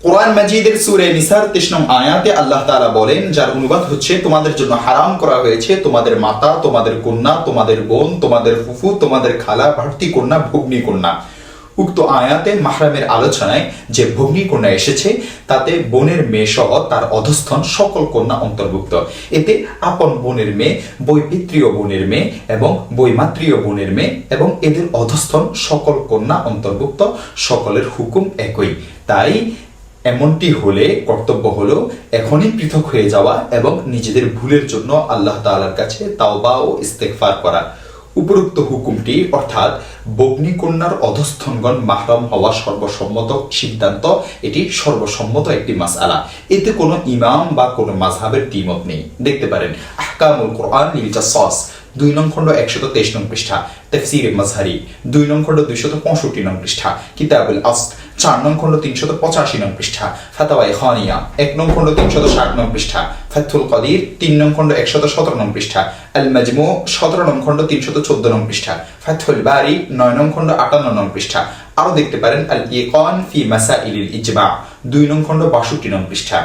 কোরআন মাজিদের সূরা নিসার 23 নং আয়াতে আল্লাহ তাআলা বলেন, যার অনুবাদ হচ্ছে, তোমাদের জন্য হারাম করা হয়েছে তোমাদের মাতা, তোমাদের কন্যা, তোমাদের বোন, তোমাদের ফুফু, তোমাদের খালা, ভাড়তি কন্যা, ভগ্নী কন্যা। উক্ত আয়াতে মাহরামের আলোচনায় যে ভগ্নী কন্যা এসেছে তাতে বোনের মেয়ে সহ তার অধস্থন সকল কন্যা অন্তর্ভুক্ত। এতে আপন বোনের মেয়ে, বৈপিত্রীয় বোনের মেয়ে এবং বৈমাত্রীয় বোনের মেয়ে এবং এদের অধস্থন সকল কন্যা অন্তর্ভুক্ত। সকলের হুকুম একই। তাই এমনটি হলে কর্তব্য হলো এখনই পৃথক হয়ে যাওয়া এবং নিজেদের ভুলের জন্য আল্লাহ তাআলার কাছে তাওবা ও ইস্তেগফার করা। উপরোক্ত হুকুমটি অর্থাৎ ভগ্নী কন্যার অধস্থনগণ মাহরম হওয়া সর্বসম্মত সিদ্ধান্ত, এটি সর্বসম্মত একটি মাসআলা। এতে কোনো ইমাম বা কোনো মাযহাবের দ্বিমত নেই। দেখতে পারেন আহকামুল কোরআন লিল জাসসাস 2 নং খণ্ড 123 নং পৃষ্ঠা, তাফসীরে মাজহারি 2 নং খণ্ড 265 নং পৃষ্ঠা, কিতাবুল আসল 4 নং খণ্ড 385 নং পৃষ্ঠা, ফাতাওয়ায়ে খানিয়া 1 নং খণ্ড 360 নং পৃষ্ঠা, ফাতহুল কাদির 3 নং খণ্ড 117 নং পৃষ্ঠা, আল মাজমু 17 নং খণ্ড 314 নং পৃষ্ঠা, ফাতহুল বারি 9 নং খণ্ড 58 নং পৃষ্ঠা। আরো দেখতে পারেন আল ইকান ফি মাসাইলিল ইজমা 2 নং খণ্ড 62 নং পৃষ্ঠা।